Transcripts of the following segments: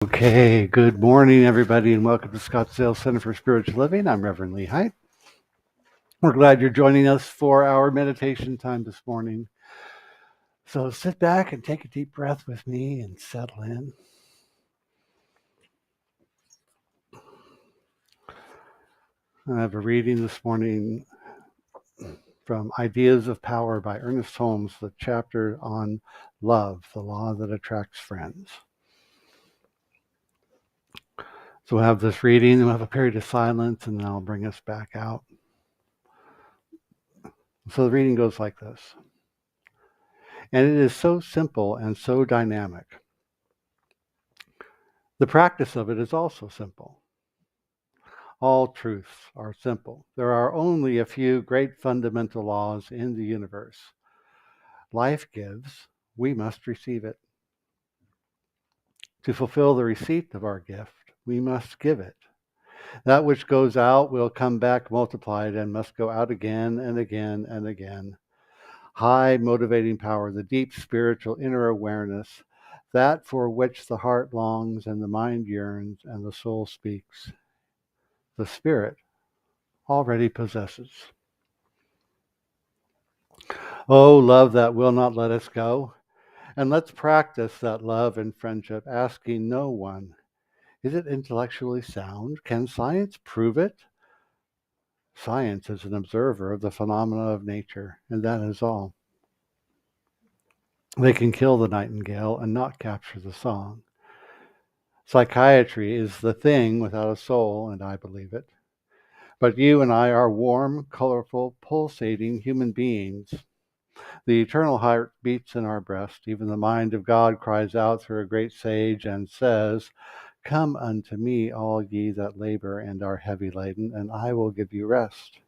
Okay, good morning, everybody, and welcome to Scottsdale Center for Spiritual Living. I'm Reverend Lee Height. We're glad you're joining us for our meditation time this morning. So sit back and take a deep breath with me and settle in. I have a reading this morning from Ideas of Power by Ernest Holmes, the chapter on love, the law that attracts friends. So we'll have this reading, and we'll have a period of silence, and then I'll bring us back out. So the reading goes like this. And it is so simple and so dynamic. The practice of it is also simple. All truths are simple. There are only a few great fundamental laws in the universe. Life gives, we must receive it. To fulfill the receipt of our gift, we must give it. That which goes out will come back multiplied and must go out again and again and again. High motivating power, the deep spiritual inner awareness, that for which the heart longs and the mind yearns and the soul speaks, the spirit already possesses. Oh, love that will not let us go. And let's practice that love and friendship, asking no one, is it intellectually sound? Can science prove it? Science is an observer of the phenomena of nature, and that is all. They can kill the nightingale and not capture the song. Psychiatry is the thing without a soul, and I believe it. But you and I are warm, colorful, pulsating human beings. The eternal heart beats in our breast. Even the mind of God cries out through a great sage and says, come unto me, all ye that labor and are heavy laden, and I will give you rest.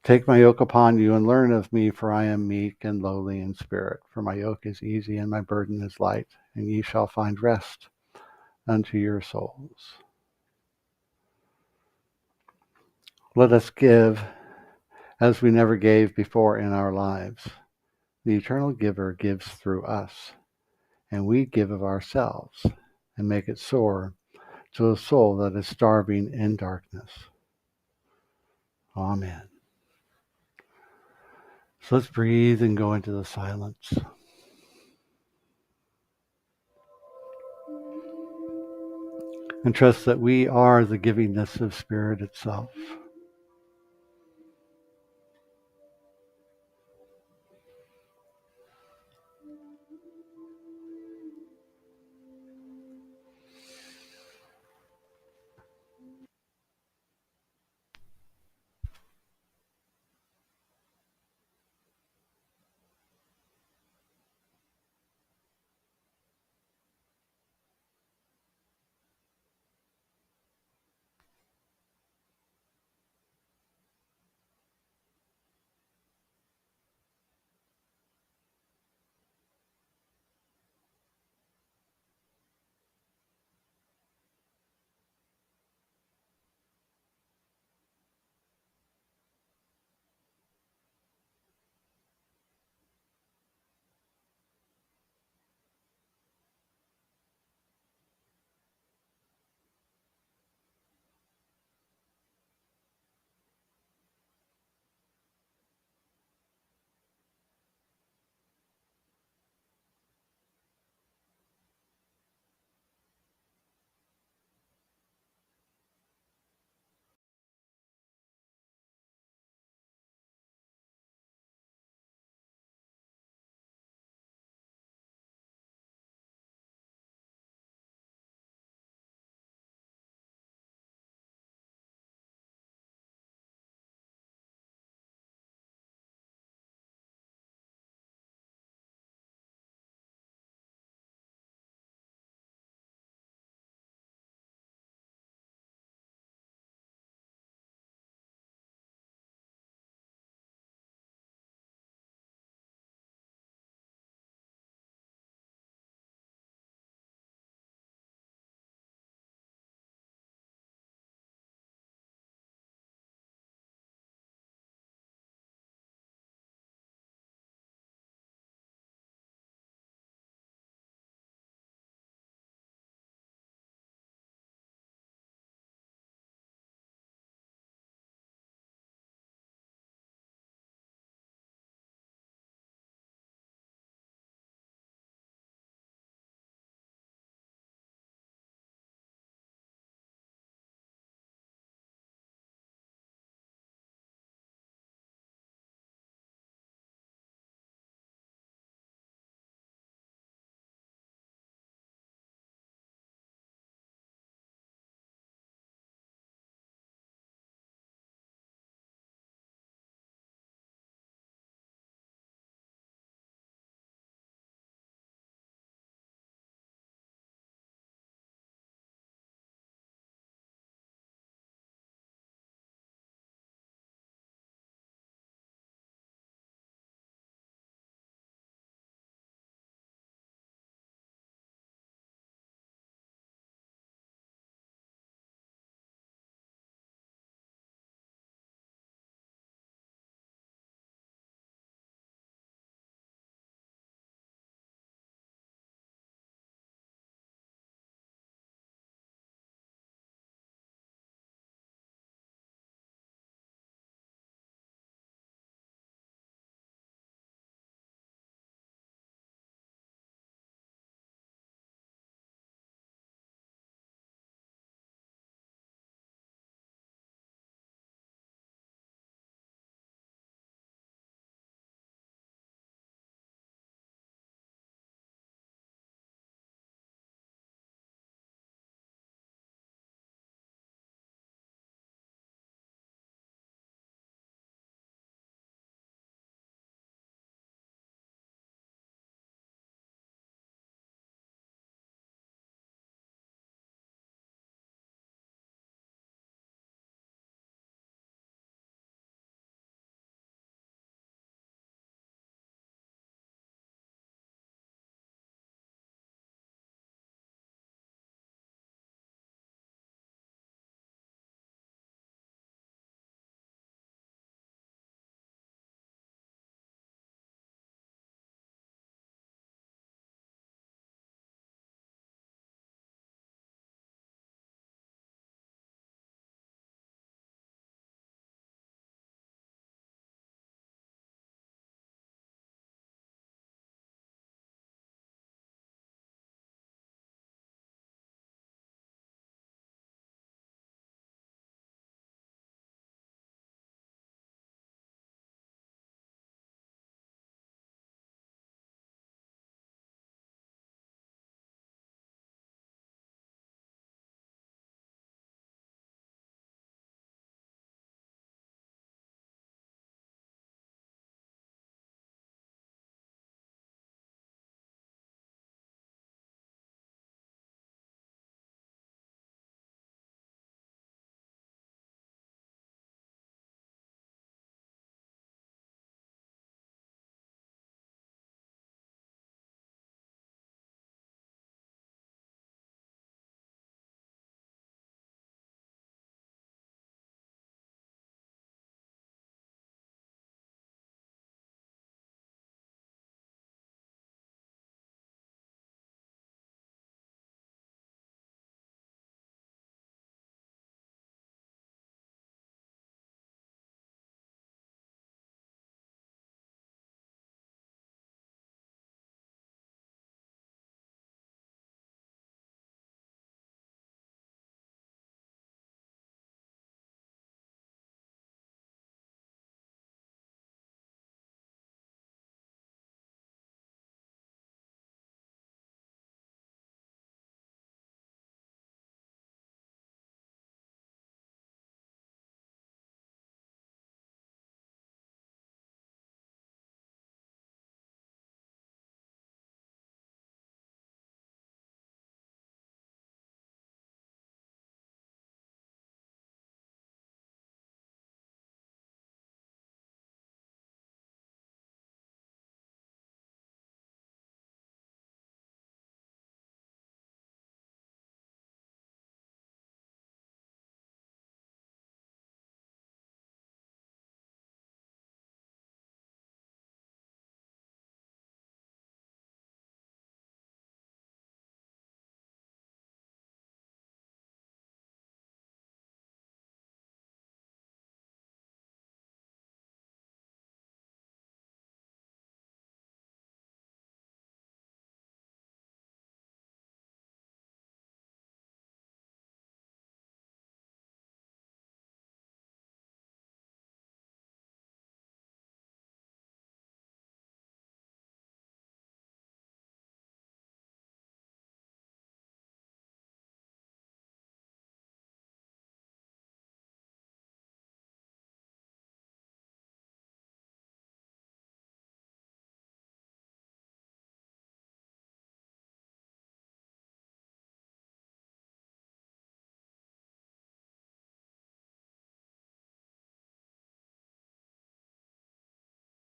Take my yoke upon you and learn of me, for I am meek and lowly in spirit. For my yoke is easy and my burden is light, and ye shall find rest unto your souls. Let us give as we never gave before in our lives. The eternal giver gives through us, and we give of ourselves and make it soar to a soul that is starving in darkness. Amen. So let's breathe and go into the silence. And trust that we are the givingness of Spirit itself.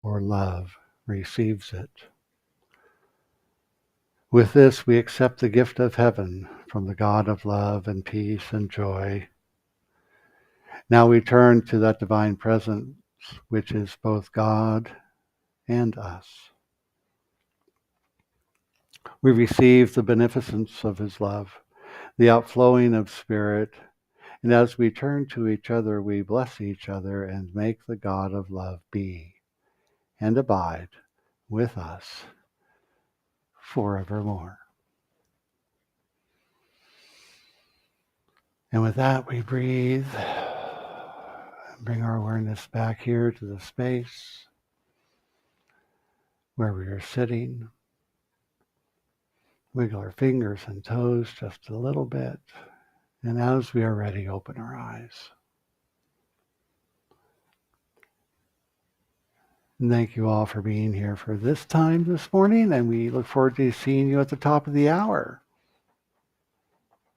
or love receives it. With this, we accept the gift of heaven from the God of love and peace and joy. Now we turn to that divine presence, which is both God and us. We receive the beneficence of his love, the outflowing of spirit, and as we turn to each other, we bless each other and make the God of love be and abide with us forevermore. And with that, we breathe and bring our awareness back here to the space where we are sitting. Wiggle our fingers and toes just a little bit. And as we are ready, open our eyes. And thank you all for being here for this time this morning, and we look forward to seeing you at the top of the hour.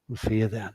We'll see you then.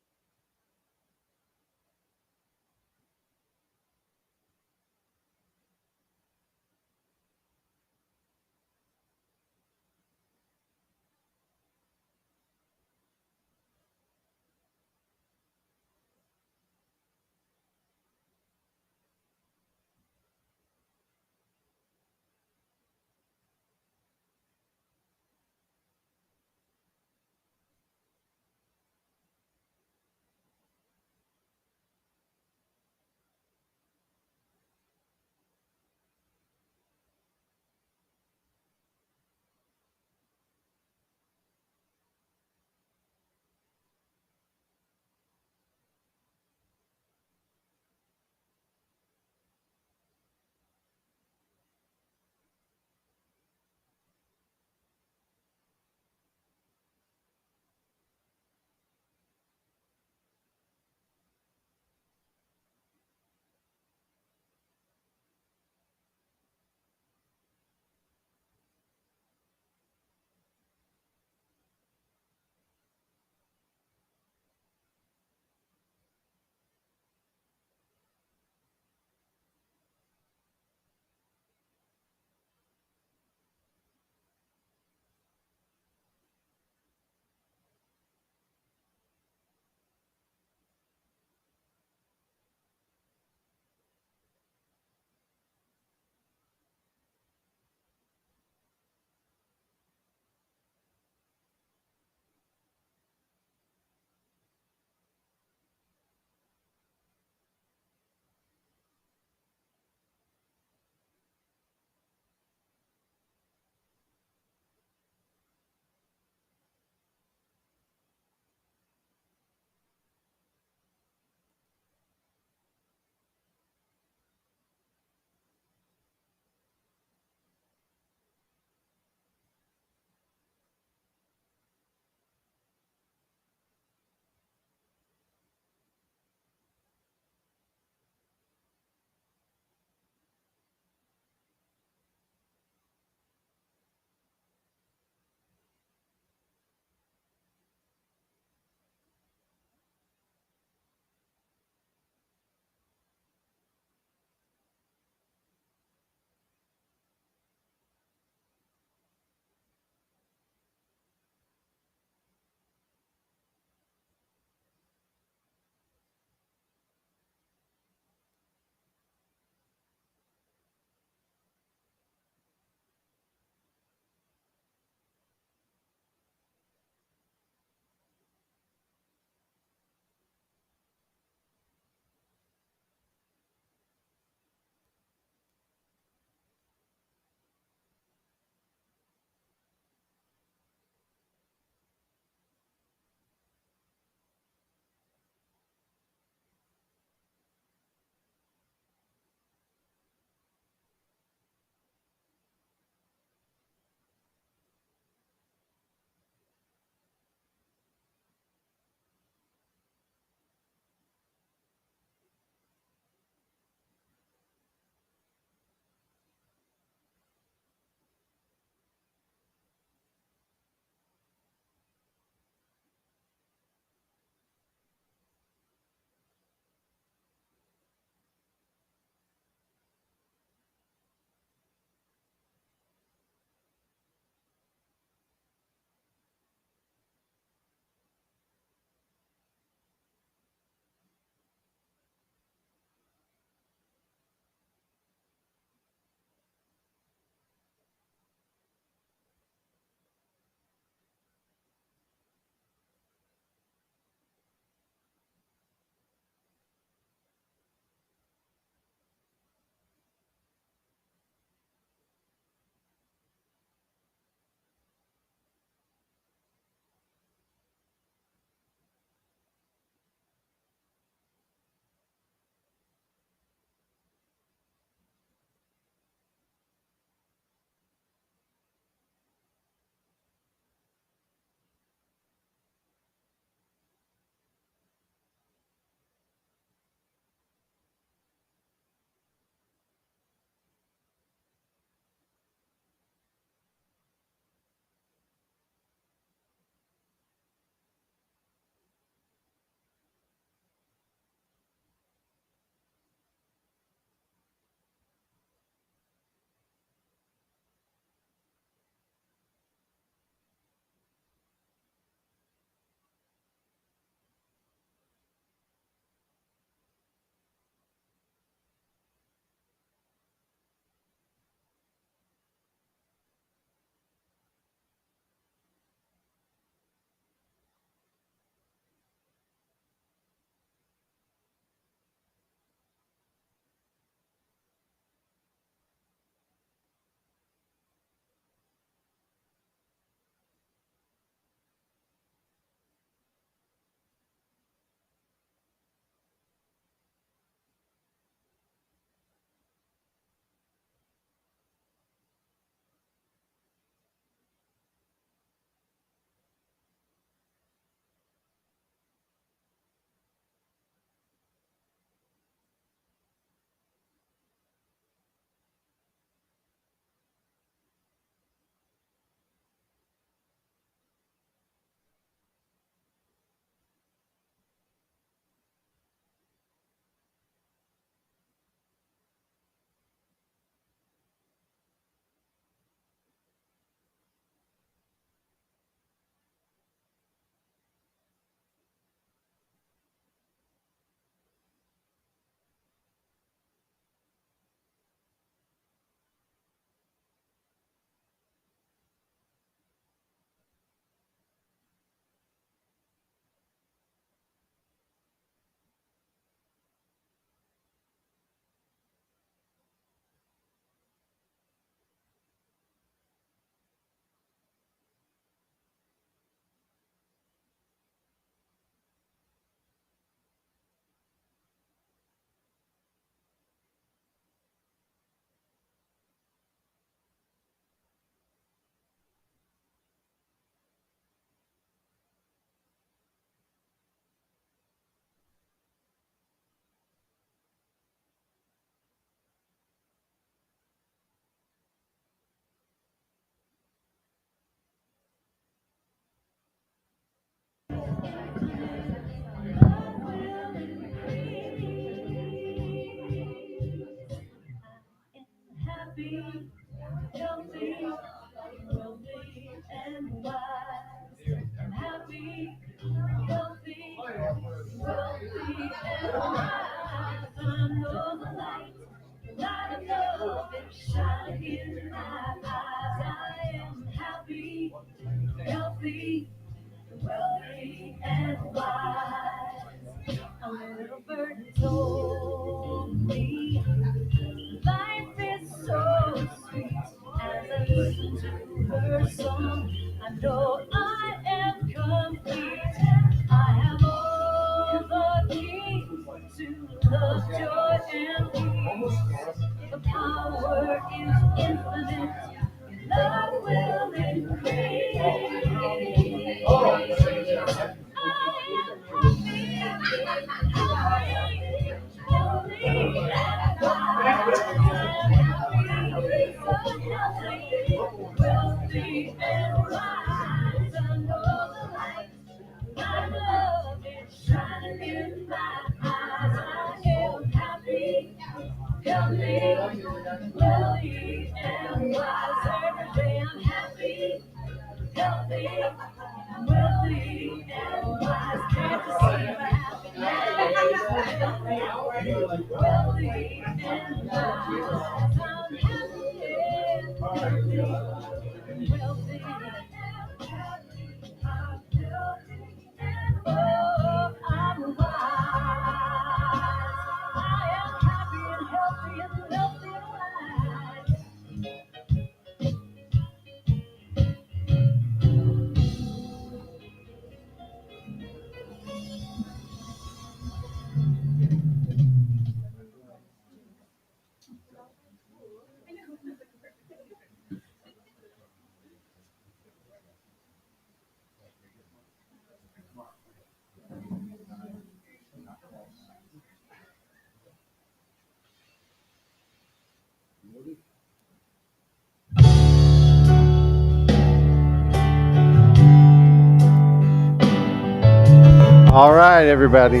All right, everybody.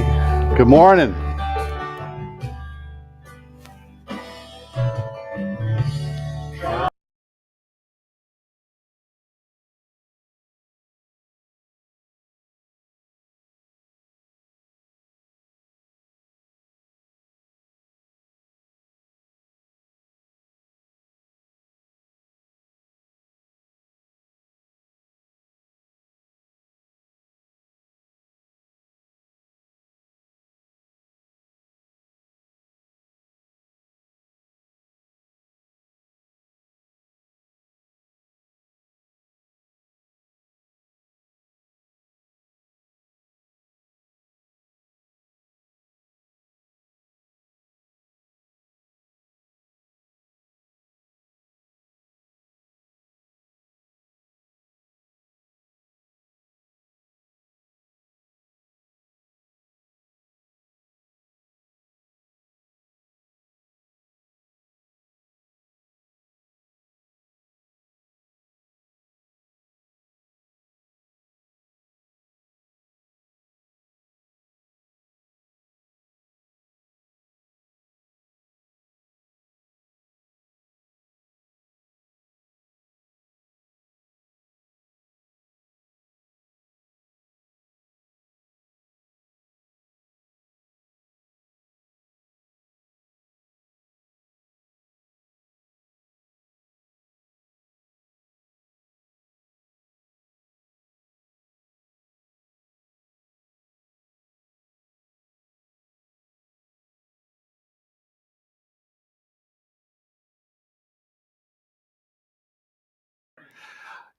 Good morning.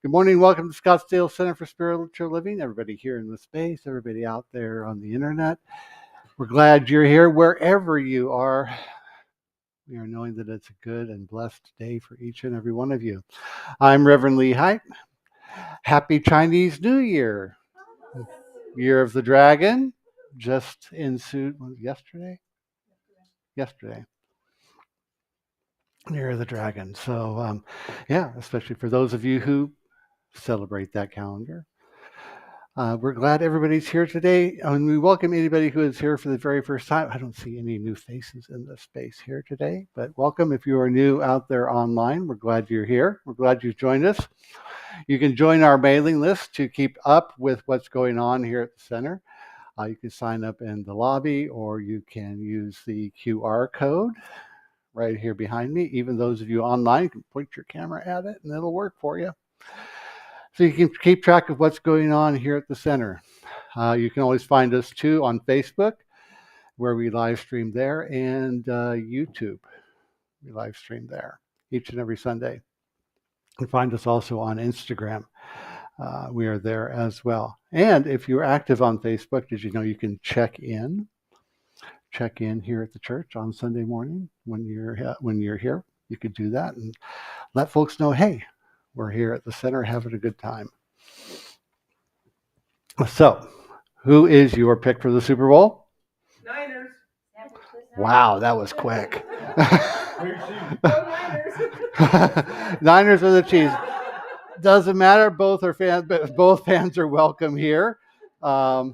Good morning. Welcome to Scottsdale Center for Spiritual Living. Everybody here in the space, everybody out there on the internet. We're glad you're here wherever you are. We are knowing that it's a good and blessed day for each and every one of you. I'm Reverend Lee Height. Happy Chinese New Year. Year of the Dragon. Just ensued yesterday. Year of the Dragon. So, yeah, especially for those of you who celebrate that calendar. We're glad everybody's here today, and we welcome anybody who is here for the very first time. I don't see any new faces in the space here today, but welcome if you are new out there online. We're glad you're here. We're glad you've joined us. You can join our mailing list to keep up with what's going on here at the center. You can sign up in the lobby, or you can use the QR code right here behind me. Even those of you online can point your camera at it, and it'll work for you. So you can keep track of what's going on here at the center. You can always find us too on Facebook, where we live stream there, and YouTube. We live stream there each and every Sunday. You can find us also on Instagram. We are there as well. And if you're active on Facebook, did you know you can check in here at the church on Sunday morning when you're here? You could do that and let folks know, hey, we're here at the center having a good time. So, who is your pick for the Super Bowl? Niners. Wow, that was quick. Niners or the Chiefs. Doesn't matter. Both are fans. Both fans are welcome here. Go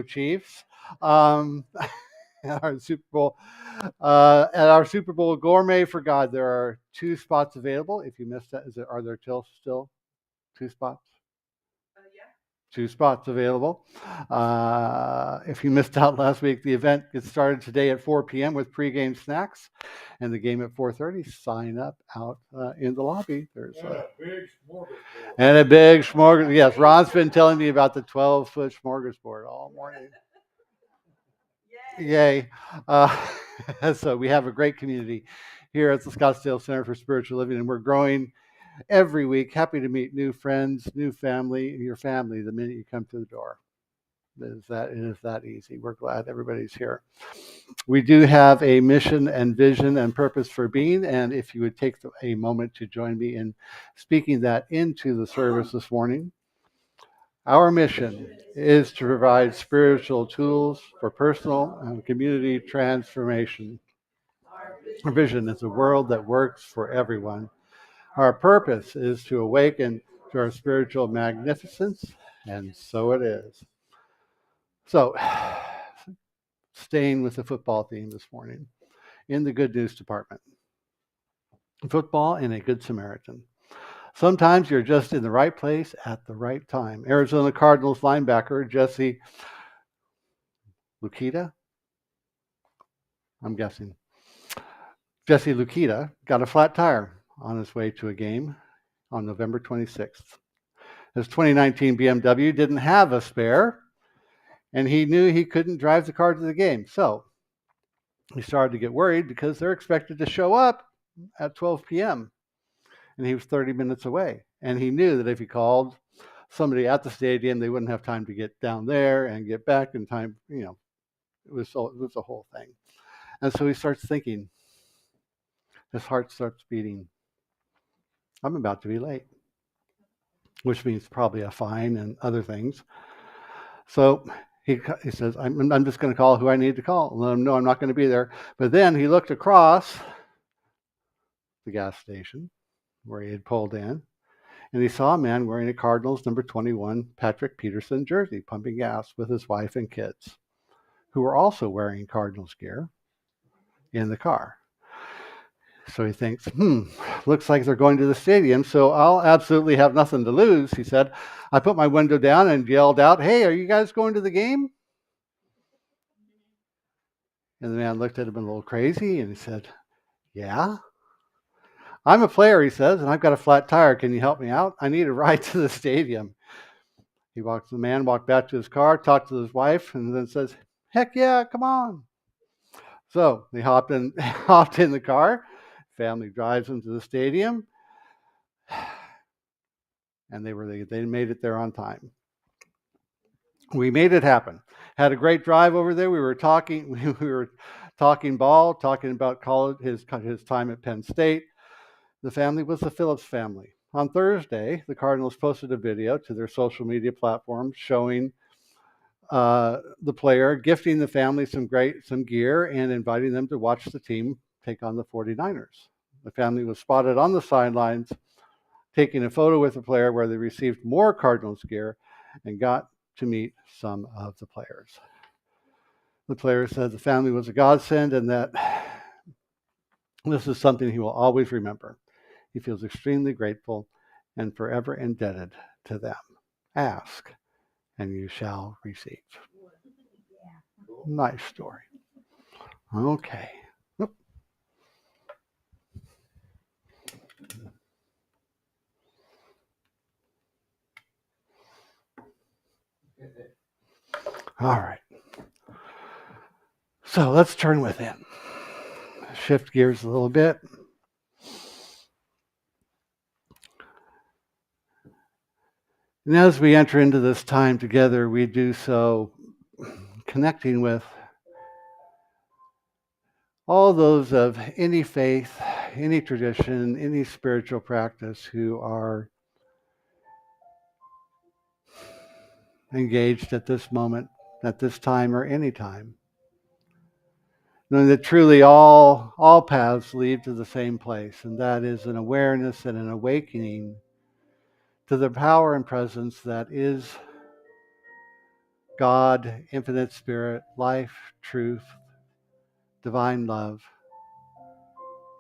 Chiefs. At our Super Bowl Gourmet for God, there are 2 spots available. If you missed that, are there still 2 spots? Yeah. 2 spots available. If you missed out last week, the event gets started today at 4 p.m. with pregame snacks, and the game at 4:30. Sign up out in the lobby. There's a big smorgasbord. And a big smorgasbord. Yes, Ron's been telling me about the 12-foot smorgasbord all morning. Yay. So we have a great community here at the Scottsdale Center for Spiritual Living, and we're growing every week. Happy to meet new friends, new family, your family the minute you come through the door. It is that easy. We're glad everybody's here. We do have a mission and vision and purpose for being, and if you would take a moment to join me in speaking that into the service this morning. Our mission is to provide spiritual tools for personal and community transformation. Our vision is a world that works for everyone. Our purpose is to awaken to our spiritual magnificence, and so it is. So, staying with the football theme this morning, in the good news department. Football and a good Samaritan. Sometimes you're just in the right place at the right time. Arizona Cardinals linebacker Jesse Luketa, I'm guessing. Jesse Luketa got a flat tire on his way to a game on November 26th. His 2019 BMW didn't have a spare, and he knew he couldn't drive the car to the game. So he started to get worried because they're expected to show up at 12 p.m. and he was 30 minutes away. And he knew that if he called somebody at the stadium, they wouldn't have time to get down there and get back in time. You know, it was a whole thing. And so he starts thinking, his heart starts beating. I'm about to be late, which means probably a fine and other things. So he says, I'm just going to call who I need to call. Let him know I'm not going to be there. But then he looked across the gas station where he had pulled in, and he saw a man wearing a Cardinals number 21 Patrick Peterson jersey, pumping gas with his wife and kids, who were also wearing Cardinals gear in the car. So he thinks, looks like they're going to the stadium, so I'll absolutely have nothing to lose, he said. I put my window down and yelled out, hey, are you guys going to the game? And the man looked at him a little crazy, and he said, yeah. I'm a player, he says, and I've got a flat tire. Can you help me out? I need a ride to the stadium. The man walked back to his car, talked to his wife, and then says, heck yeah, come on. So they hopped in the car. Family drives them to the stadium, and they made it there on time. We made it happen. Had a great drive over there. We were talking ball, talking about college, his time at Penn State. The family was the Phillips family. On Thursday, the Cardinals posted a video to their social media platforms showing the player gifting the family some gear and inviting them to watch the team take on the 49ers. The family was spotted on the sidelines taking a photo with the player where they received more Cardinals gear and got to meet some of the players. The player said the family was a godsend and that this is something he will always remember. He feels extremely grateful and forever indebted to them. Ask, and you shall receive. Nice story. Okay. Oop. All right. So let's turn within. Shift gears a little bit. And as we enter into this time together, we do so connecting with all those of any faith, any tradition, any spiritual practice who are engaged at this moment, at this time, or any time. Knowing that truly all paths lead to the same place, and that is an awareness and an awakening to the power and presence that is God, infinite spirit, life, truth, divine love,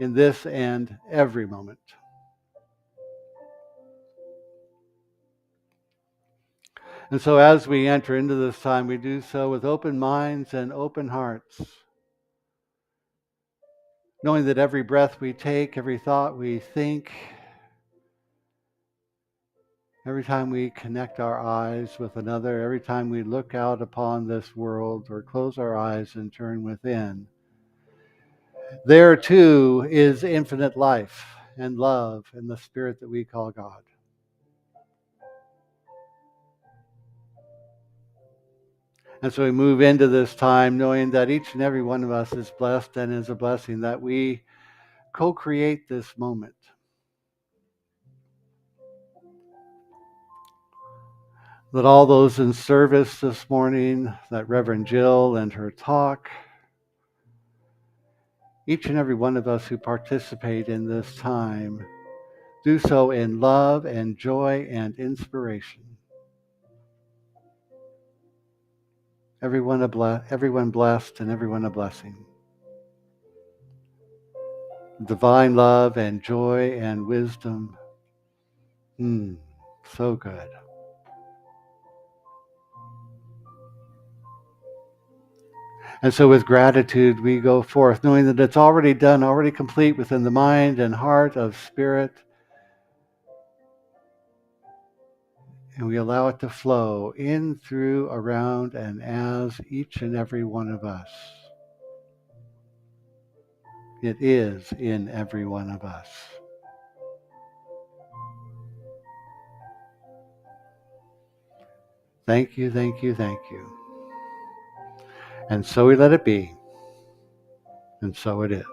in this and every moment. And so as we enter into this time, we do so with open minds and open hearts, knowing that every breath we take, every thought we think, every time we connect our eyes with another, every time we look out upon this world or close our eyes and turn within, there too is infinite life and love and the spirit that we call God. And so we move into this time knowing that each and every one of us is blessed and is a blessing, that we co-create this moment. That all those in service this morning, that Reverend Jill and her talk, each and every one of us who participate in this time, do so in love and joy and inspiration. Everyone blessed and everyone a blessing. Divine love and joy and wisdom. So good. And so with gratitude, we go forth, knowing that it's already done, already complete within the mind and heart of spirit. And we allow it to flow in, through, around, and as each and every one of us. It is in every one of us. Thank you, thank you, thank you. And so we let it be. And so it is.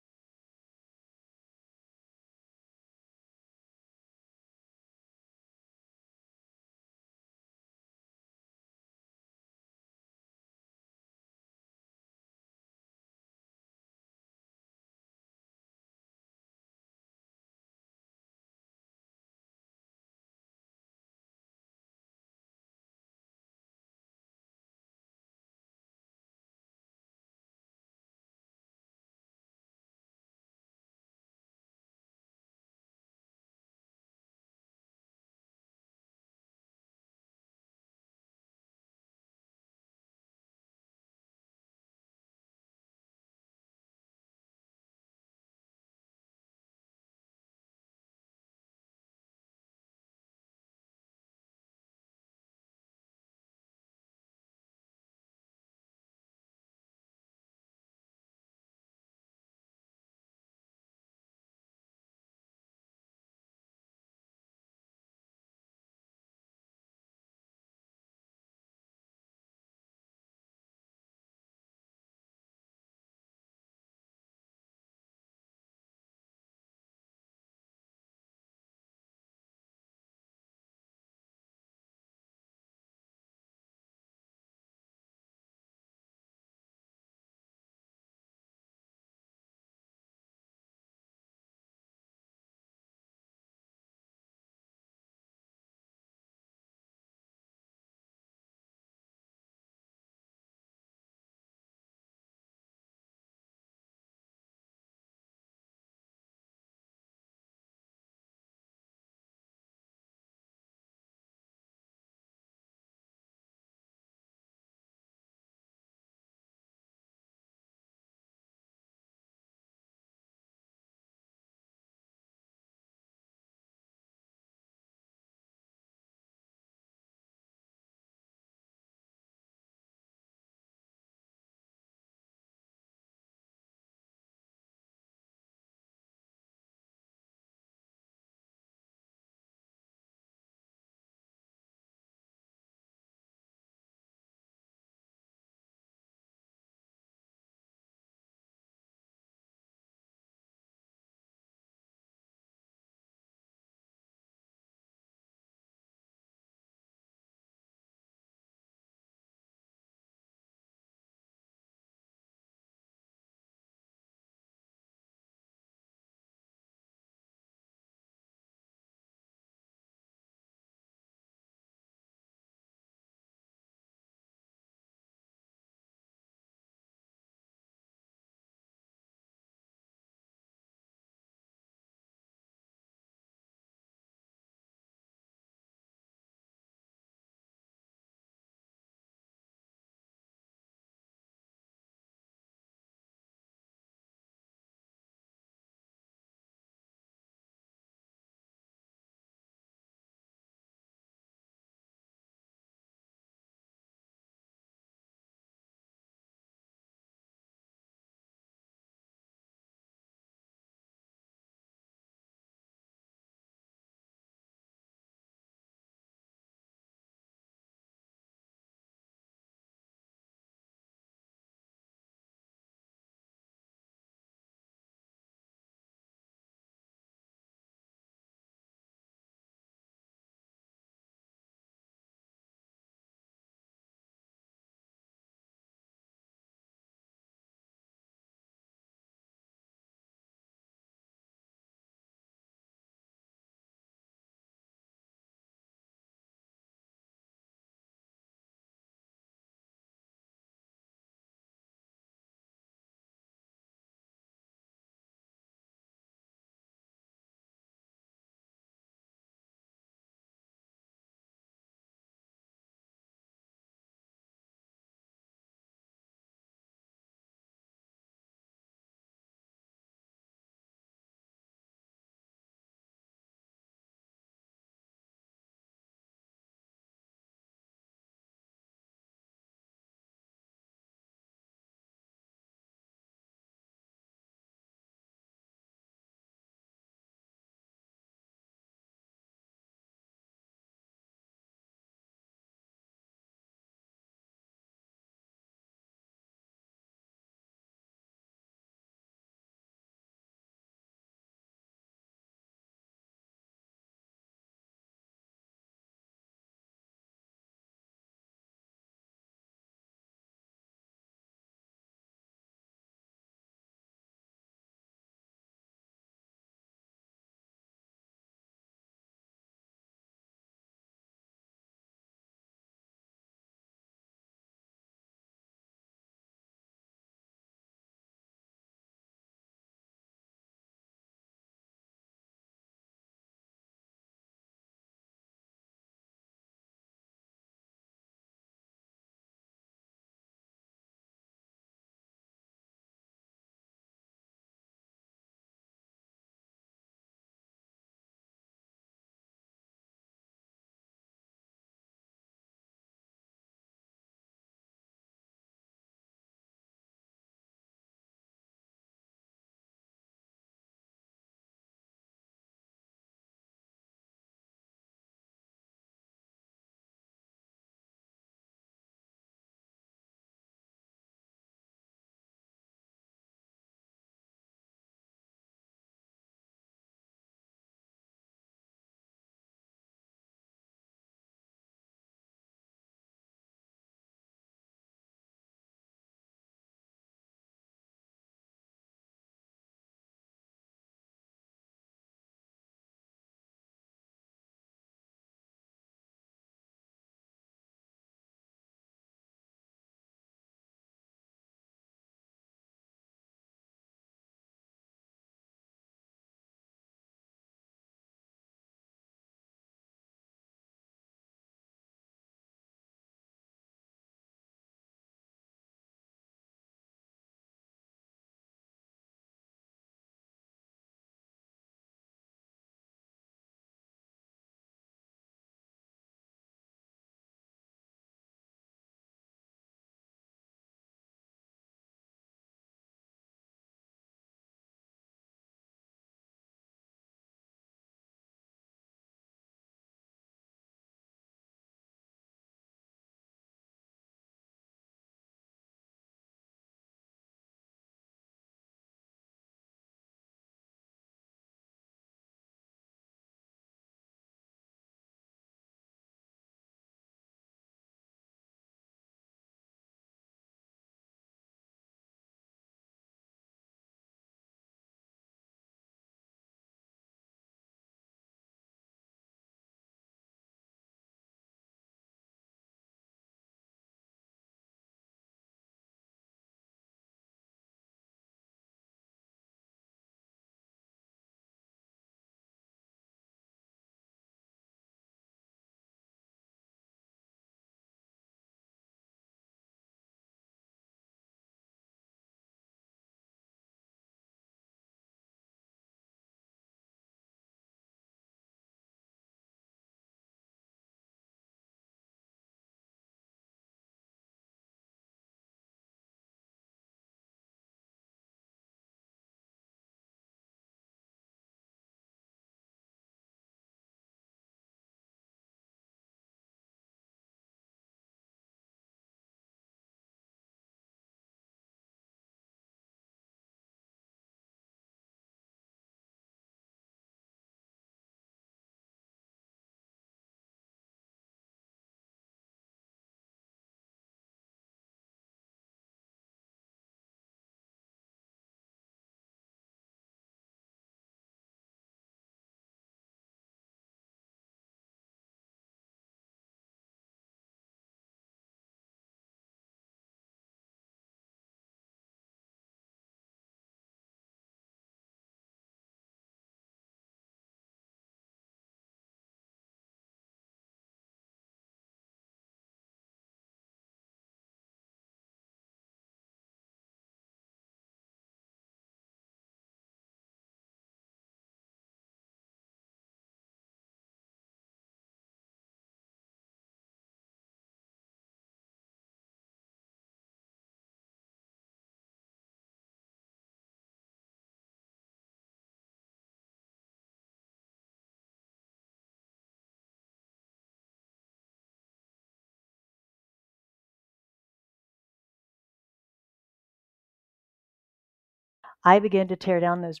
I began to tear down those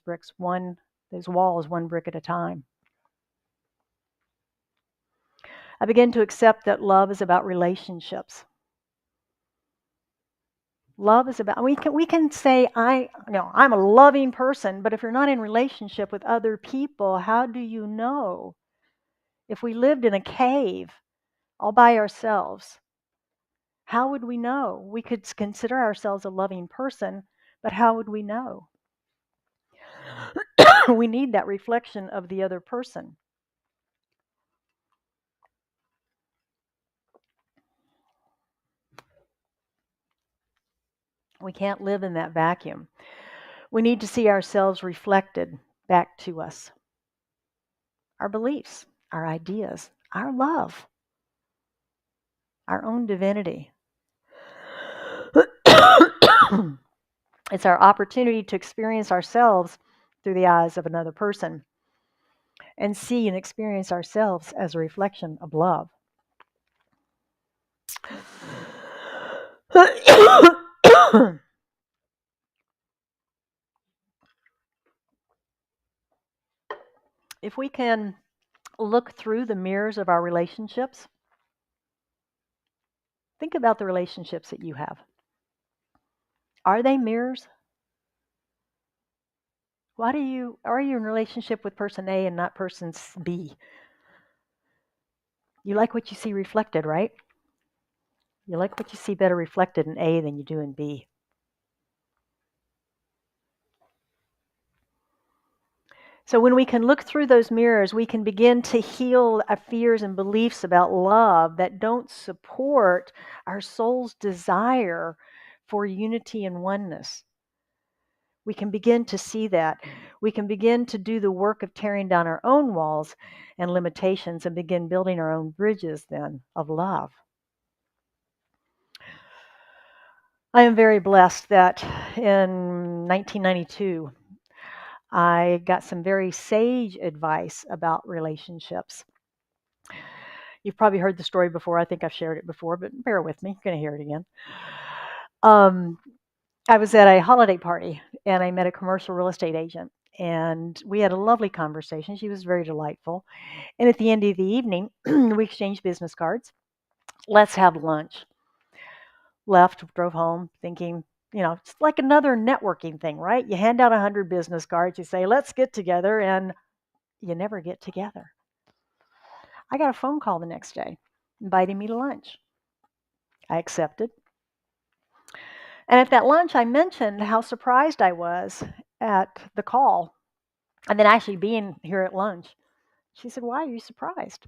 walls one brick at a time. I began to accept that love is about relationships. Love is about we can say I'm a loving person, but if you're not in relationship with other people, how do you know? If we lived in a cave all by ourselves, how would we know? We could consider ourselves a loving person, but how would we know? We need that reflection of the other person. We can't live in that vacuum. We need to see ourselves reflected back to us. Our beliefs, our ideas, our love, our own divinity. It's our opportunity to experience ourselves through the eyes of another person and see and experience ourselves as a reflection of love. If we can look through the mirrors of our relationships, think about the relationships that you have. Are they mirrors? Why are you in relationship with person A and not person B? You like what you see reflected, right? You like what you see better reflected in A than you do in B. So when we can look through those mirrors, we can begin to heal our fears and beliefs about love that don't support our soul's desire for unity and oneness. We can begin to see that. We can begin to do the work of tearing down our own walls and limitations and begin building our own bridges then of love. I am very blessed that in 1992, I got some very sage advice about relationships. You've probably heard the story before. I think I've shared it before, but bear with me. I'm going to hear it again. I was at a holiday party and I met a commercial real estate agent, and we had a lovely conversation. She was very delightful. And at the end of the evening, we exchanged business cards. Let's have lunch. Left, drove home thinking, it's like another networking thing, right? You hand out 100 business cards, you say, let's get together, and you never get together. I got a phone call the next day inviting me to lunch. I accepted. And at that lunch, I mentioned how surprised I was at the call and then actually being here at lunch. She said, why are you surprised?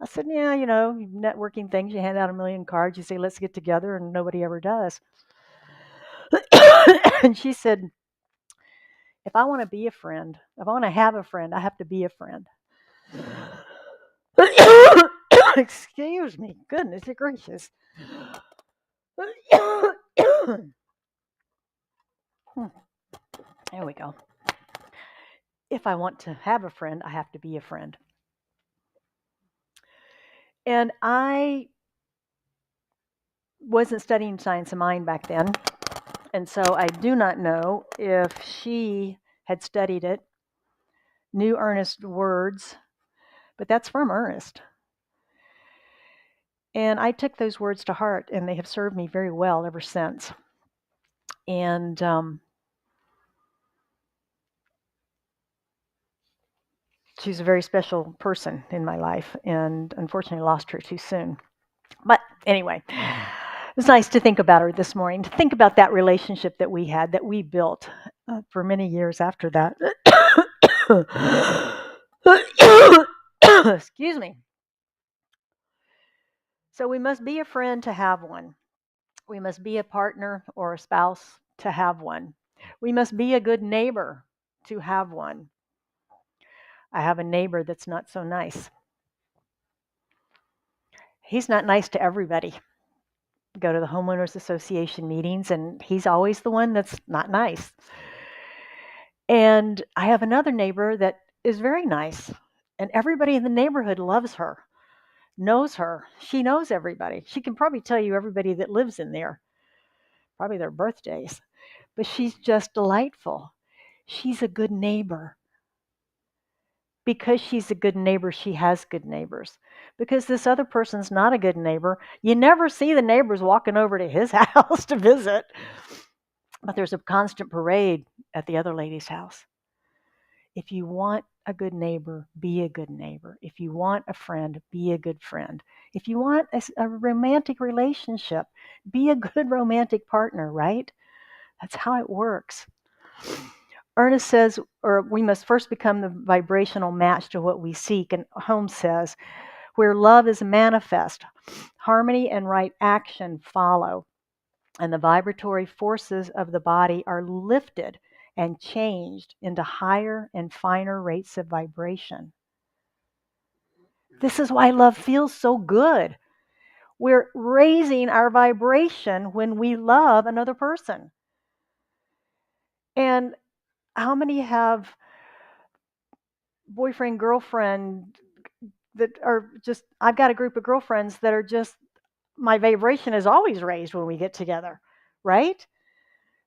I said, yeah, networking things, you hand out a million cards, you say, let's get together, and nobody ever does. And she said, if I want to be a friend, if I want to have a friend, I have to be a friend. Excuse me. Goodness gracious. There we go. If I want to have a friend, I have to be a friend. And I wasn't studying science of mind back then. And so I do not know if she had studied it, knew Ernest's words, but that's from Ernest. And I took those words to heart, and they have served me very well ever since. And she's a very special person in my life, and unfortunately lost her too soon. But anyway, it's nice to think about her this morning, to think about that relationship that we had, that we built for many years after that. Excuse me. So we must be a friend to have one. We must be a partner or a spouse to have one. We must be a good neighbor to have one. I have a neighbor that's not so nice. He's not nice to everybody. Go to the homeowners association meetings, and he's always the one that's not nice. And I have another neighbor that is very nice, and everybody in the neighborhood loves her, knows her. She knows everybody. She can probably tell you everybody that lives in there, probably their birthdays. but she's just delightful. She's a good neighbor. Because she's a good neighbor, she has good neighbors. Because this other person's not a good neighbor, you never see the neighbors walking over to his house to visit. But there's a constant parade at the other lady's house. If you want a good neighbor, be a good neighbor. If you want a friend, be a good friend. If you want a romantic relationship, be a good romantic partner, right? That's how it works. Ernest says, or we must first become the vibrational match to what we seek. And Holmes says, where love is manifest, harmony and right action follow, and the vibratory forces of the body are lifted and changed into higher and finer rates of vibration. This is why love feels so good. We're raising our vibration when we love another person. And how many have boyfriend, girlfriend that are just, I've got a group of girlfriends that are just, my vibration is always raised when we get together, right?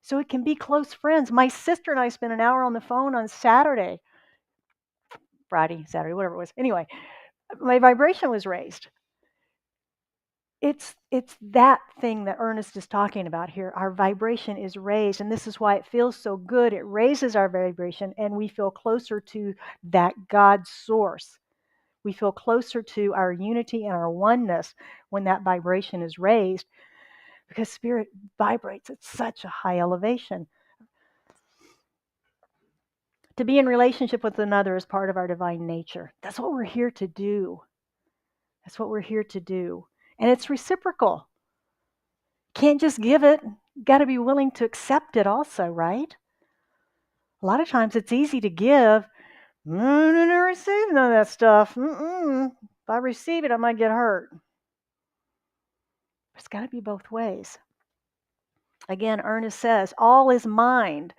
So it can be close friends. My sister and I spent an hour on the phone on Friday, Saturday, whatever it was. Anyway, my vibration was raised. It's that thing that Ernest is talking about here. Our vibration is raised, and this is why it feels so good. It raises our vibration, and we feel closer to that God source. We feel closer to our unity and our oneness when that vibration is raised, because spirit vibrates at such a high elevation. To be in relationship with another is part of our divine nature. That's what we're here to do. That's what we're here to do. And it's reciprocal. Can't just give it. Got to be willing to accept it also, right? A lot of times it's easy to give. I didn't receive none of that stuff. If I receive it, I might get hurt. It's got to be both ways. Again, Ernest says, all is mind,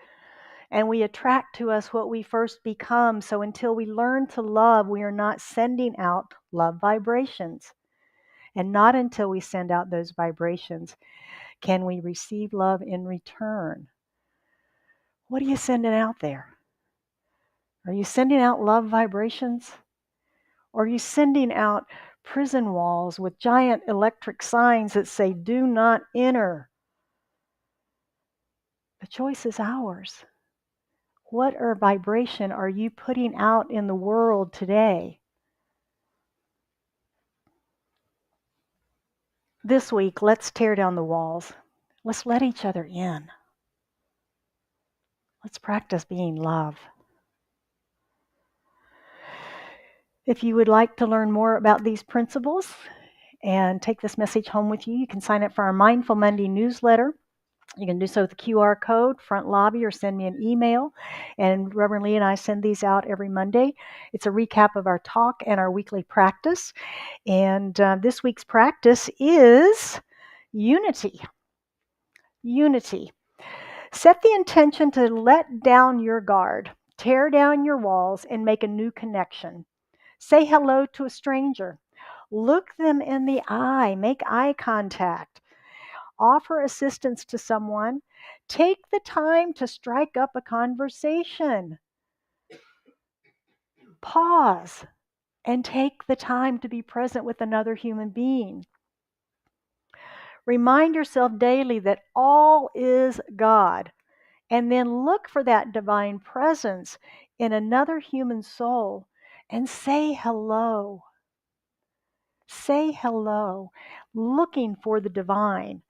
and we attract to us what we first become. So until we learn to love, we are not sending out love vibrations. And not until we send out those vibrations can we receive love in return. What are you sending out there? Are you sending out love vibrations? Or are you sending out prison walls with giant electric signs that say, do not enter? The choice is ours. What vibration are you putting out in the world today? This week, let's tear down the walls. Let's let each other in. Let's practice being love. If you would like to learn more about these principles and take this message home with you, you can sign up for our Mindful Monday newsletter. You can do so with the QR code, front lobby, or send me an email. And Reverend Lee and I send these out every Monday. It's a recap of our talk and our weekly practice. And this week's practice is unity. Unity. Set the intention to let down your guard, tear down your walls, and make a new connection. Say hello to a stranger. Look them in the eye. Make eye contact. Offer assistance to someone. Take the time to strike up a conversation. Pause and take the time to be present with another human being. Remind yourself daily that all is God, and then look for that divine presence in another human soul and say hello. Say hello, looking for the divine,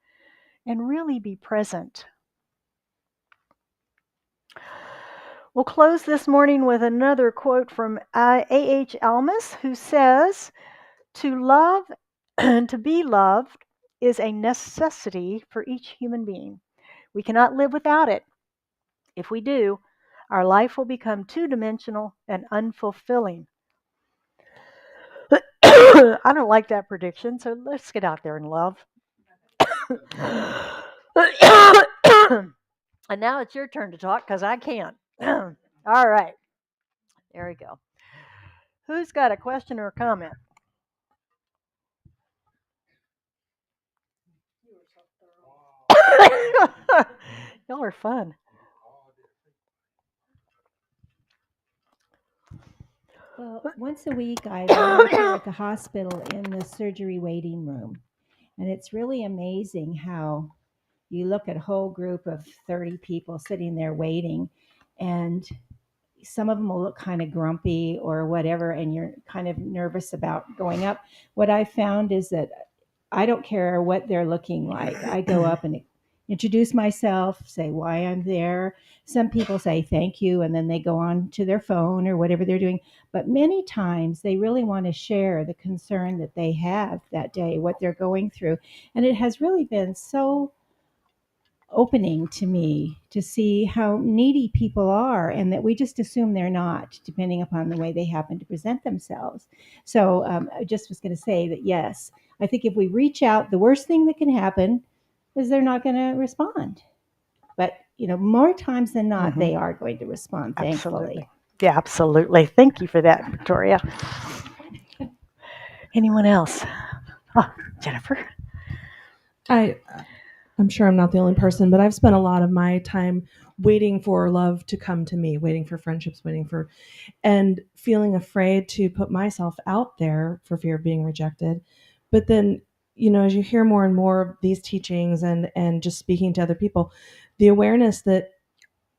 and really be present. We'll close this morning with another quote from A.H. Almas, who says, to love and to be loved is a necessity for each human being. We cannot live without it. If we do, our life will become two-dimensional and unfulfilling. I don't like that prediction, so let's get out there and love. And now it's your turn to talk because I can't. All right. There we go. Who's got a question or a comment? Y'all are fun. Well, once a week I volunteer at the hospital in the surgery waiting room. And it's really amazing how you look at a whole group of 30 people sitting there waiting, and some of them will look kind of grumpy or whatever, and you're kind of nervous about going up. What I found is that I don't care what they're looking like. I go up and introduce myself, say why I'm there. Some people say thank you, and then they go on to their phone or whatever they're doing. But many times they really want to share the concern that they have that day, what they're going through. And it has really been so opening to me to see how needy people are, and that we just assume they're not, depending upon the way they happen to present themselves. So I just was going to say that, yes, I think if we reach out, the worst thing that can happen is they're not going to respond. But, more times than not, they are going to respond, thankfully. Absolutely. Yeah, absolutely. Thank you for that, Victoria. Anyone else? Oh, Jennifer. I'm sure I'm not the only person, but I've spent a lot of my time waiting for love to come to me, waiting for friendships, and feeling afraid to put myself out there for fear of being rejected. But then, as you hear more and more of these teachings and just speaking to other people, the awareness that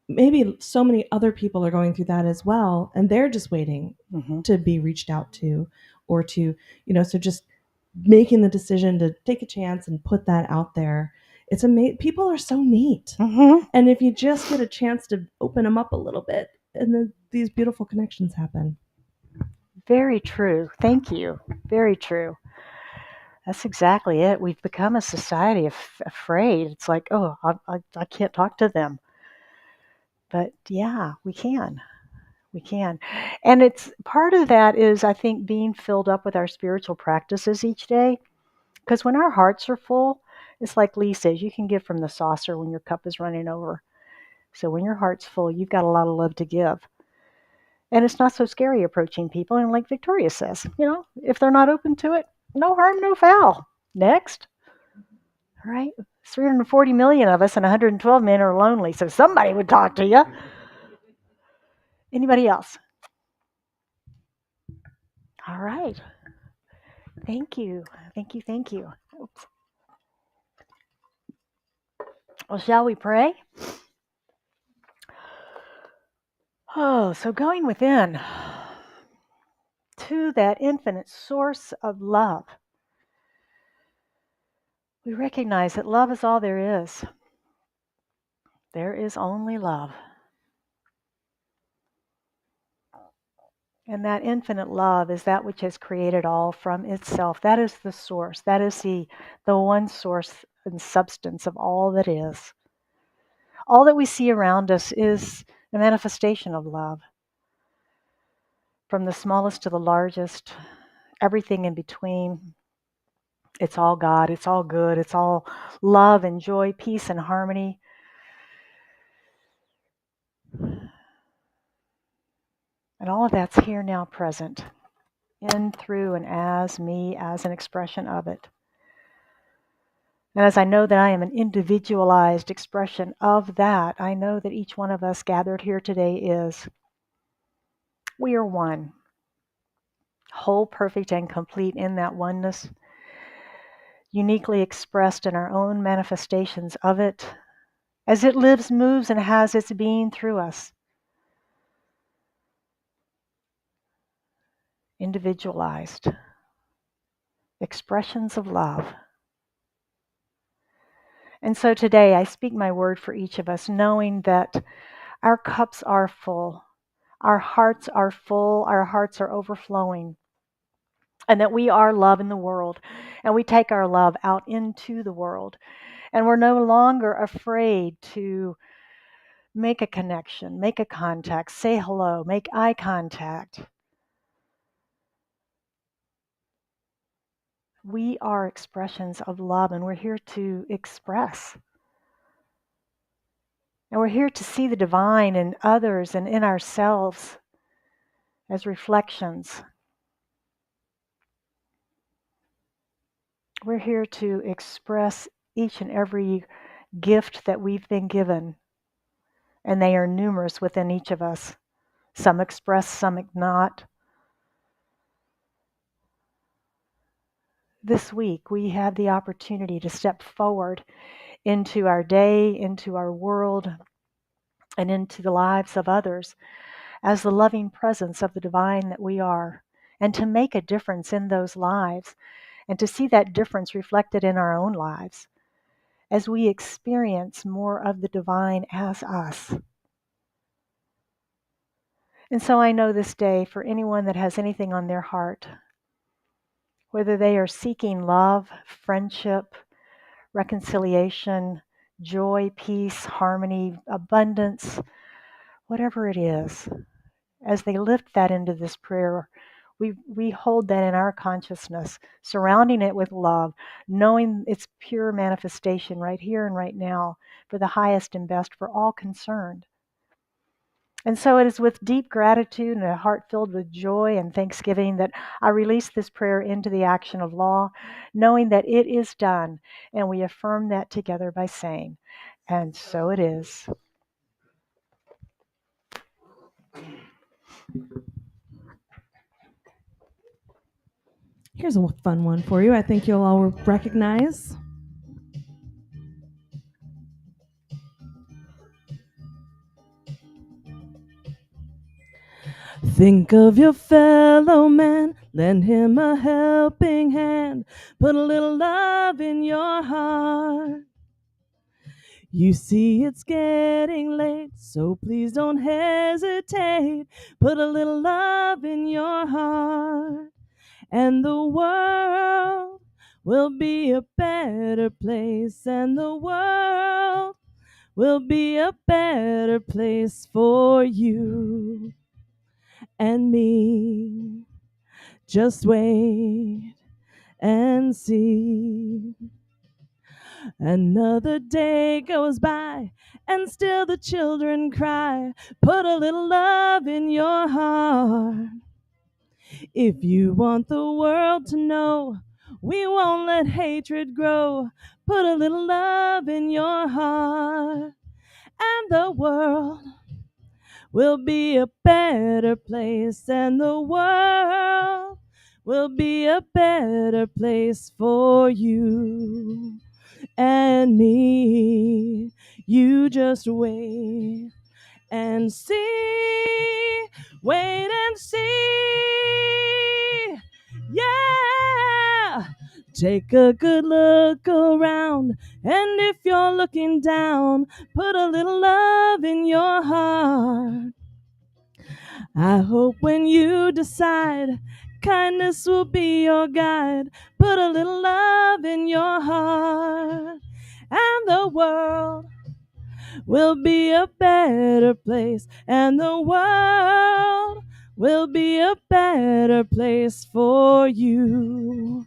maybe so many other people are going through that as well, and they're just waiting to be reached out to, or to, so just making the decision to take a chance and put that out there. It's amazing. People are so neat. And if you just get a chance to open them up a little bit, and then these beautiful connections happen. Very true. Thank you. Very true. That's exactly it. We've become a society of afraid. It's like, oh, I can't talk to them. But yeah, we can. We can. And it's part of that is, I think, being filled up with our spiritual practices each day. Because when our hearts are full, it's like Lee says, you can give from the saucer when your cup is running over. So when your heart's full, you've got a lot of love to give. And it's not so scary approaching people. And like Victoria says, if they're not open to it, no harm, no foul. Next. All right? 340 million of us and 112 men are lonely. So somebody would talk to you. Anybody else? All right. Thank you. Thank you. Thank you. Oops. Well, shall we pray? Oh, so going within to that infinite source of love, we recognize that love is all there is. There is only love. And that infinite love is that which has created all from itself. That is the source. That is the one source and substance of all that is. All that we see around us is a manifestation of love. From the smallest to the largest, everything in between. It's all God. It's all good. It's all love and joy, peace and harmony. And all of that's here now present, in, through, and as me, as an expression of it. And as I know that I am an individualized expression of that, I know that each one of us gathered here today is. We are one, whole, perfect, and complete in that oneness, uniquely expressed in our own manifestations of it, as it lives, moves, and has its being through us. Individualized expressions of love. And so today I speak my word for each of us, knowing that our cups are full, our hearts are full, our hearts are overflowing, and that we are love in the world, and we take our love out into the world, and we're no longer afraid to make a connection, make a contact, say hello, make eye contact. We are expressions of love, and we're here to express. And we're here to see the divine in others and in ourselves as reflections. We're here to express each and every gift that we've been given and they are numerous within each of us. Some express, some not. This week, we have the opportunity to step forward into our day, into our world, and into the lives of others as the loving presence of the divine that we are, and to make a difference in those lives, and to see that difference reflected in our own lives as we experience more of the divine as us. And so I know this day, for anyone that has anything on their heart, whether they are seeking love, friendship, reconciliation, joy, peace, harmony, abundance, whatever it is, as they lift that into this prayer, we hold that in our consciousness, surrounding it with love, knowing its pure manifestation right here and right now for the highest and best for all concerned. And so it is with deep gratitude and a heart filled with joy and thanksgiving that I release this prayer into the action of law, knowing that it is done. And we affirm that together by saying, and so it is. Here's a fun one for you. I think you'll all recognize. Think of your fellow man, lend him a helping hand, put a little love in your heart. You see it's getting late, so please don't hesitate, put a little love in your heart, and the world will be a better place, and the world will be a better place for you and me. Just wait and see. Another day goes by and still the children cry. Put a little love in your heart. If you want the world to know, we won't let hatred grow. Put a little love in your heart, and the world will be a better place, and the world will be a better place for you and me. You just wait and see, wait and see. Yeah, take a good look around, and if you're looking down, put a little love in your heart. I hope when you decide, kindness will be your guide. Put a little love in your heart, and the world will be a better place, and the world will be a better place for you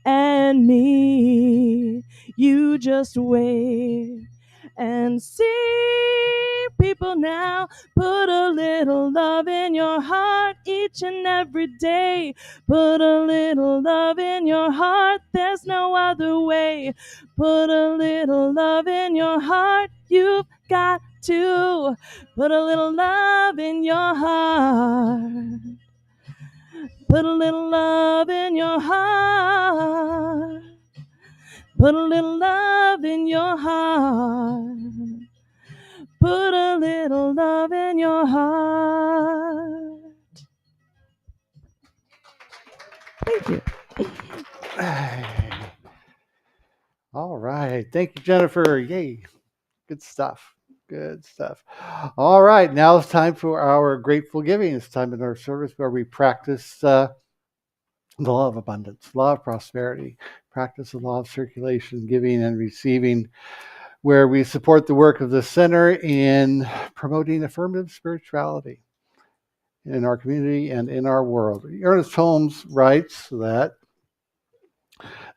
and me. You just wait and see. People, now put a little love in your heart each and every day. Put a little love in your heart, there's no other way. Put a little love in your heart, you've got to put a little love in your heart. Put a little love in your heart. Put a little love in your heart. Put a little love in your heart. Thank you. All right. Thank you, Jennifer. Yay. Good stuff. Good stuff. All right. Now it's time for our grateful giving. It's time in our service where we practice the law of abundance, law of prosperity, practice the law of circulation, giving and receiving, where we support the work of the center in promoting affirmative spirituality in our community and in our world. Ernest Holmes writes that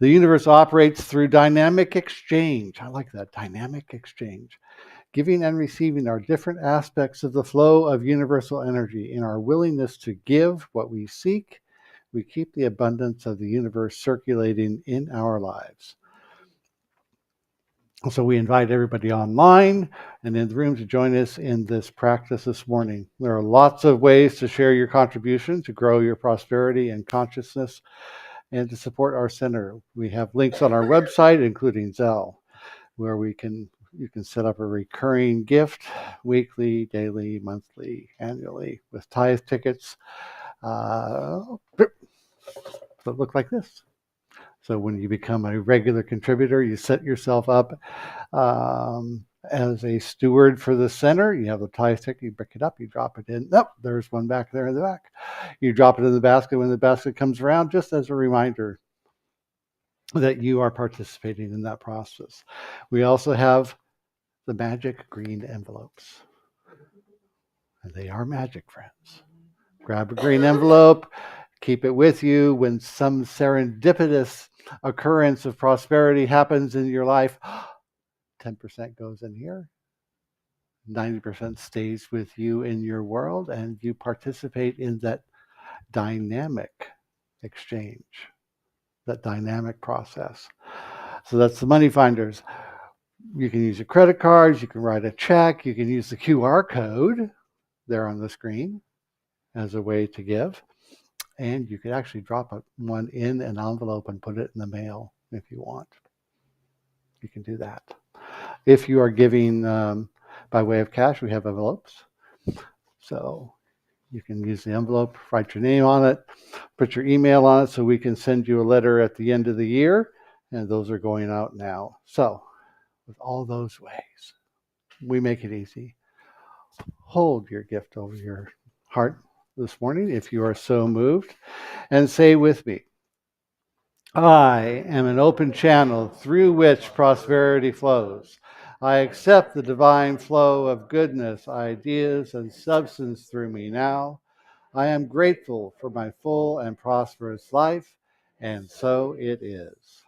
the universe operates through dynamic exchange. I like that, dynamic exchange. Giving and receiving are different aspects of the flow of universal energy. In our willingness to give what we seek, we keep the abundance of the universe circulating in our lives. So we invite everybody online and in the room to join us in this practice this morning. There are lots of ways to share your contribution to grow your prosperity and consciousness and to support our center. We have links on our website, including Zelle, where you can set up a recurring gift weekly, daily, monthly, annually with tithe tickets that look like this. So when you become a regular contributor, you set yourself up as a steward for the center. You have the tithe ticket, you pick it up, you drop it in. Oh, there's one back there in the back. You drop it in the basket when the basket comes around, just as a reminder that you are participating in that process. We also have the magic green envelopes. And they are magic, friends. Grab a green envelope, keep it with you when some serendipitous occurrence of prosperity happens in your life. 10% goes in here, 90% stays with you in your world, and you participate in that dynamic exchange, that dynamic process. So that's the money finders. You can use your credit cards, you can write a check, you can use the QR code there on the screen as a way to give. And you could actually drop one in an envelope and put it in the mail if you want. You can do that. If you are giving by way of cash, we have envelopes. So you can use the envelope, write your name on it, put your email on it so we can send you a letter at the end of the year. And those are going out now. So with all those ways, we make it easy. Hold your gift over your heart this morning if you are so moved and say with me, I am an open channel through which prosperity flows. I accept the divine flow of goodness, ideas, and substance through me now. I am grateful for my full and prosperous life, and so it is.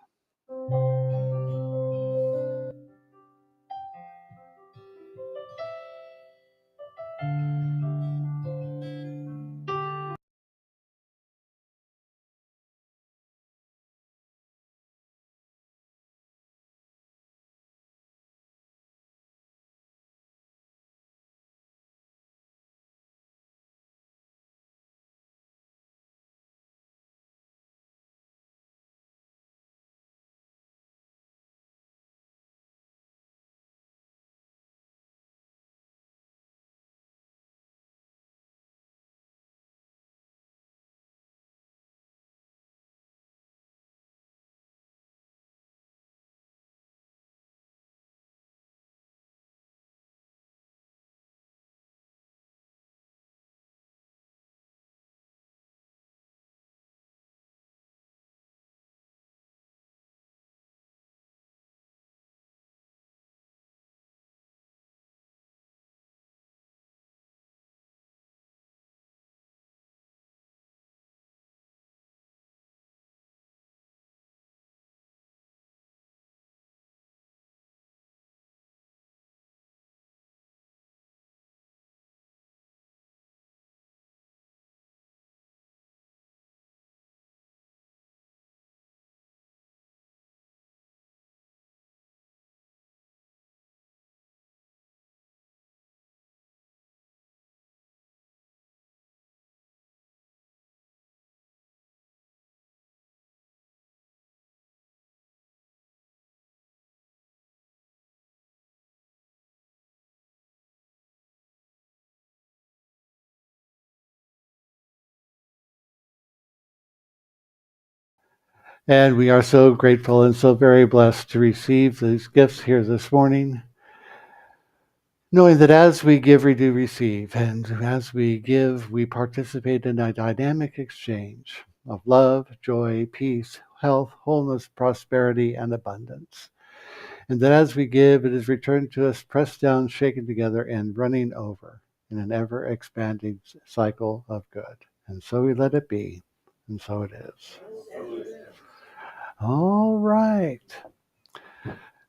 And we are so grateful and so very blessed to receive these gifts here this morning, knowing that as we give, we do receive. And as we give, we participate in a dynamic exchange of love, joy, peace, health, wholeness, prosperity, and abundance. And that as we give, it is returned to us, pressed down, shaken together, and running over in an ever-expanding cycle of good. And so we let it be, and so it is. All right.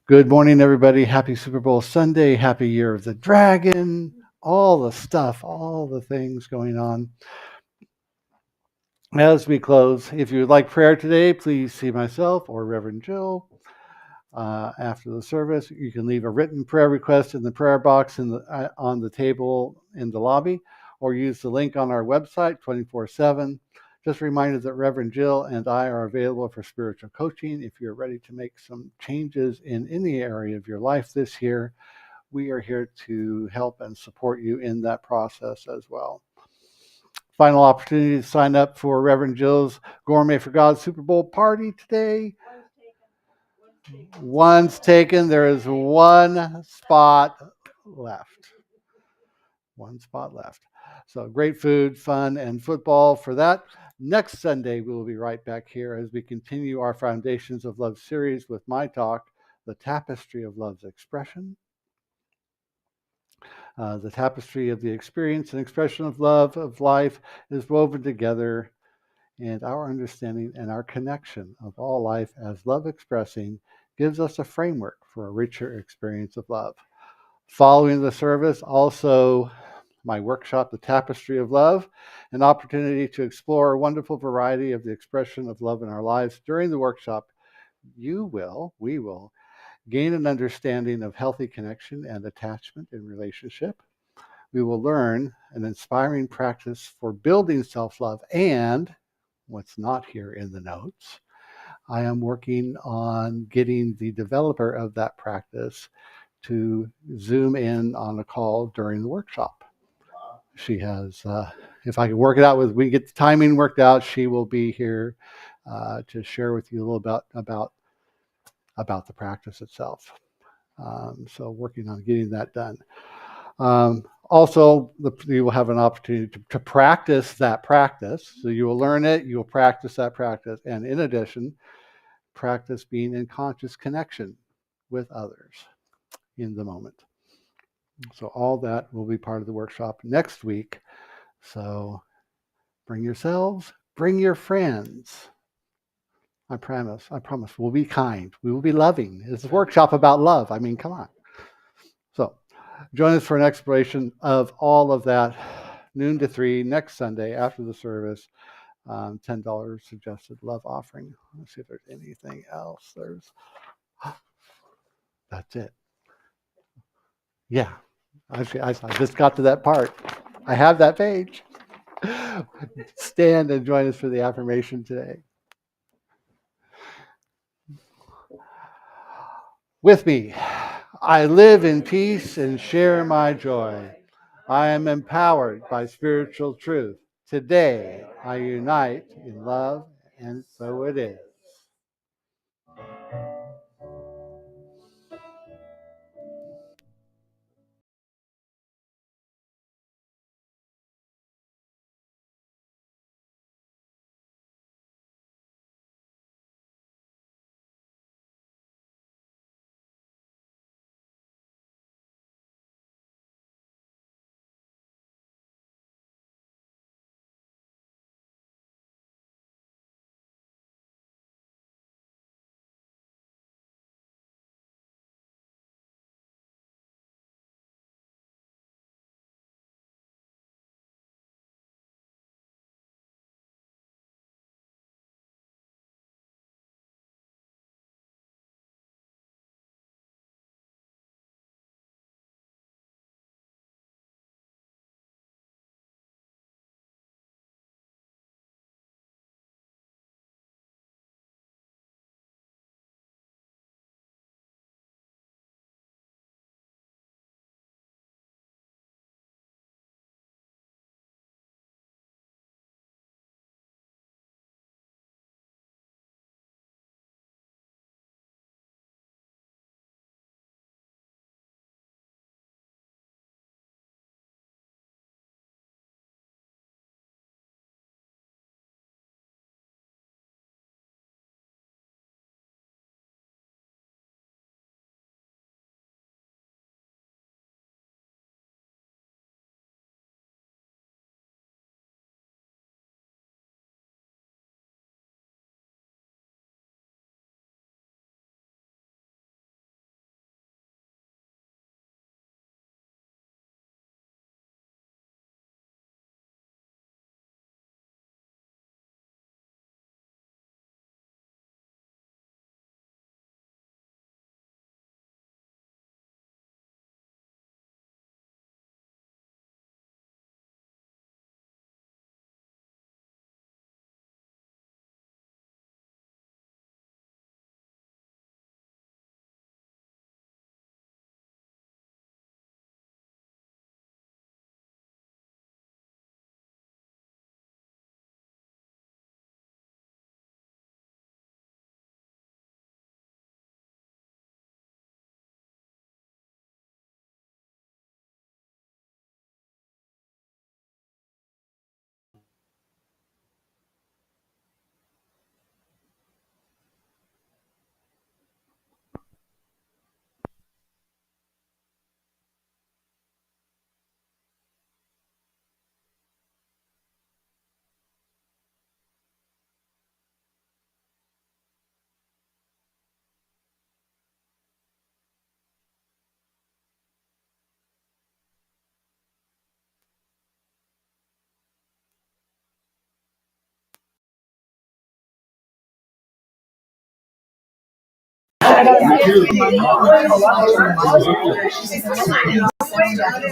Good morning, everybody. Happy Super Bowl Sunday. Happy Year of the Dragon. All the stuff, all the things going on. As we close, if you would like prayer today, please see myself or Reverend Jill. after the service. You can leave a written prayer request in the prayer box on the table in the lobby, or use the link on our website 24/7. Just a reminder that Reverend Jill and I are available for spiritual coaching. If you're ready to make some changes in any area of your life this year, we are here to help and support you in that process as well. Final opportunity to sign up for Reverend Jill's Gourmet for God Super Bowl party today. One's taken. There is one spot left. One spot left. So great food, fun, and football for that. Next Sunday, we will be right back here as we continue our Foundations of Love series with my talk, The Tapestry of Love's Expression. The tapestry of the experience and expression of love, of life, is woven together, and our understanding and our connection of all life as love expressing gives us a framework for a richer experience of love. Following the service, also my workshop, The Tapestry of Love, an opportunity to explore a wonderful variety of the expression of love in our lives. During the workshop, we will gain an understanding of healthy connection and attachment in relationship. We will learn an inspiring practice for building self-love, and what's not here in the notes, I am working on getting the developer of that practice to Zoom in on a call during the workshop. She has, if I can work it out we get the timing worked out, she will be here to share with you a little about the practice itself. So working on getting that done. Also, you will have an opportunity to practice that practice. So you will learn it, you will practice that practice, and in addition, practice being in conscious connection with others in the moment. So all that will be part of the workshop next week. So bring yourselves, bring your friends. I promise, we'll be kind. We will be loving. It's a workshop about love. I mean, come on. So join us for an exploration of all of that, noon to 3 next Sunday after the service. $10 suggested love offering. Let's see if there's anything else. That's it. Yeah, I just got to that part. I have that page. Stand and join us for the affirmation today. With me, I live in peace and share my joy. I am empowered by spiritual truth. Today, I unite in love, and so it is.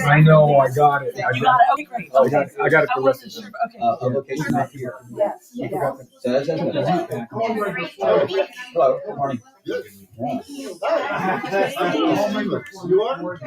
I know, I got it. You got it. Okay, great. I got it I for wasn't sure. Okay. a location not here. Yes. I forgot to- So that's okay. Hello, good morning. You are?